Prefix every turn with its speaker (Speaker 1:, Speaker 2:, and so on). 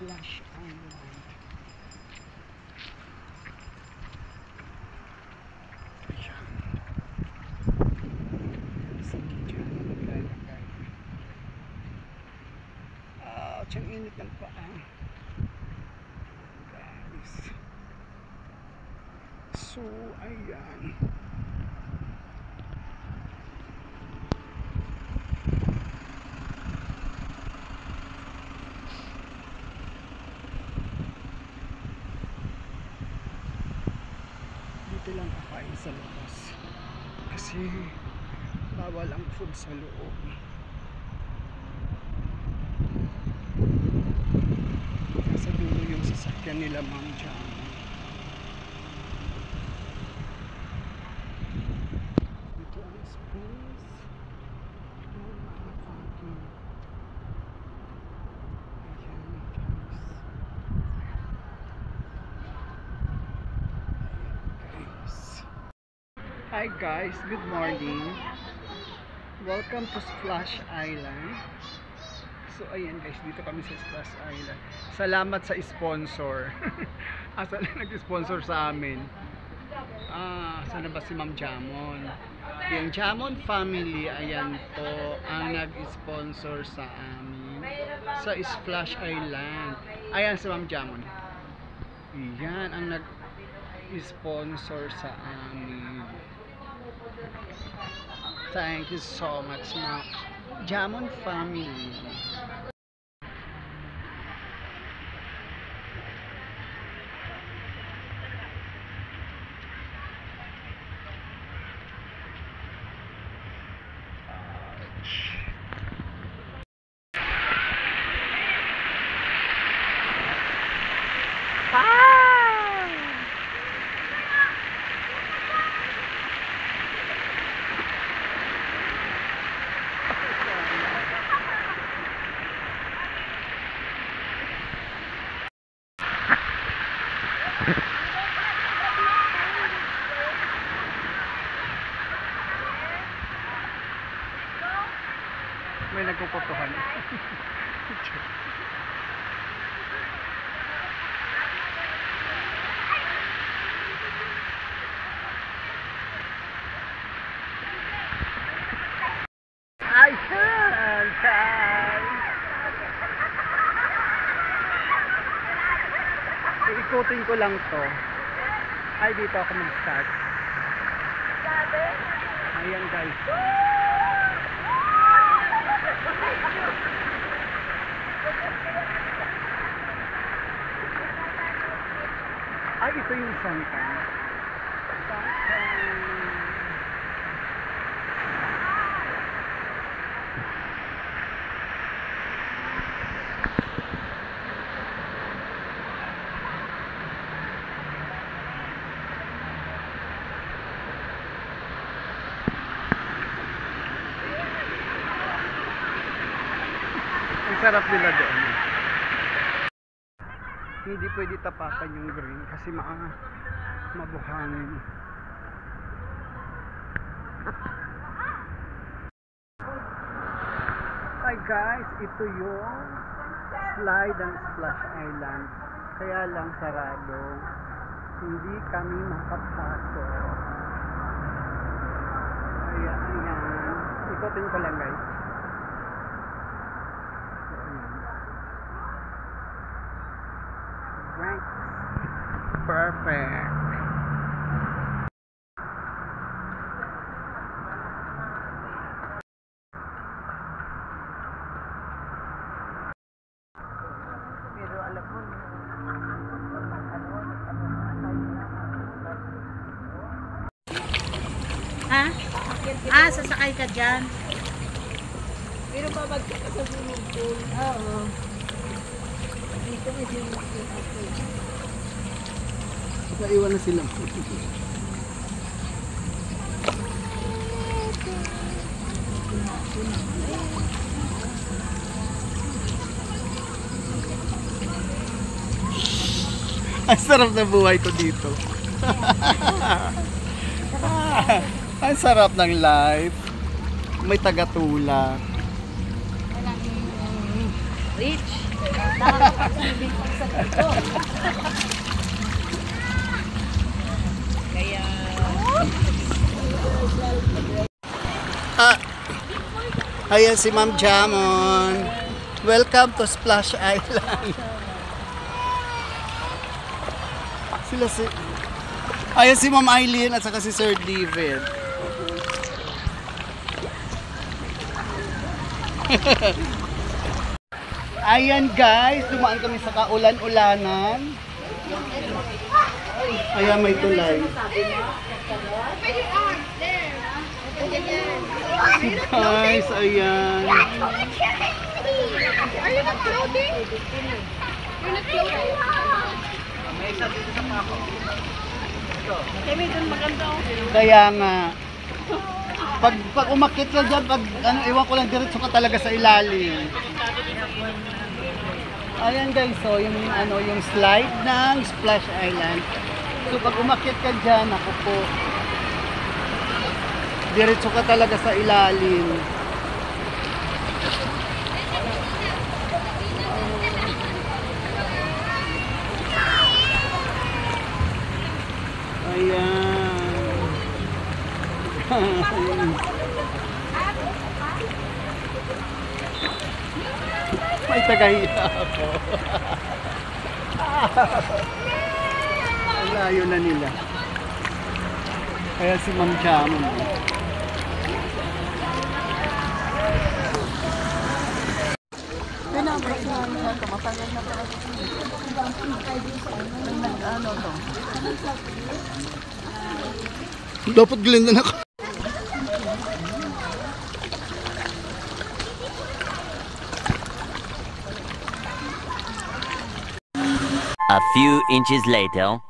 Speaker 1: Splash Island. Ayan. Sige dyan, maglalagay. Tiyang init ng paa. Guys. So, ayan. Dito lang kakain sa labas. Kasi bawal ang food sa loob. Nasa dulo yung sasakyan nila, Ma'am Jam. Ito ang space ng mga parking. Ayan, guys. Hi guys, good morning. Welcome to Splash Island. So ayan guys, dito kami sa Splash Island. Salamat sa sponsor. Asa lang nag-sponsor sa amin. Sana ba si Ma'am Jamon? Yung Jamon family, ayan po ang nag-sponsor sa amin sa Splash Island. Ayan si Ma'am Jamon. Yan ang nag-sponsor sa amin. Thank you so much, Ma'am Jamon family. May nagpuputuhan. Ayan, guys. Iikutin ko lang to. Ay, dito ako mag-start. Ayan, guys. Ay, ito yung suntan. Ang sarap nila doon. Hindi pwede tapakan yung green kasi mabuhangin. Hi guys, ito yung slide ng Splash Island. Kaya lang sarado. Hindi kami makapasok. Ayan. Ikutin ko lang guys. Perfect. Pero alam mo,
Speaker 2: ha? Sasakay ka dyan.
Speaker 1: pero babagsak ka sa swimming pool.
Speaker 2: Oo.
Speaker 1: Dito may swimming pool.
Speaker 3: Naiwan na sila. Ang sarap na buhay ko dito. Ang sarap ng life. May tagatulak.
Speaker 2: Rich. Nakakapagsilbing pang sa dito. Kaya...
Speaker 3: Ayan si Ma'am Jamon. Welcome to Splash Island. Sila si... Ayan si Ma'am Eileen at saka si Sir David. Ayan guys, dumaan kami sa kaulan-ulanan. Ayan may tulay. Guys, ayan.
Speaker 4: Are you not floating? You're not floating?
Speaker 3: Kaya nga, pag umakit ka dyan, pag ano, iwan ko lang diretso ka talaga sa ilalim. Ayan guys, so yung ano, yung slide ng Splash Island. So pag umakit ka dyan, ako po, diretso ka talaga sa ilalim. Ayan. May tagahiya ako. Ang layo na nila. Kaya si Ma'am Jamon. Dapat glinda na ako.
Speaker 5: A few inches later.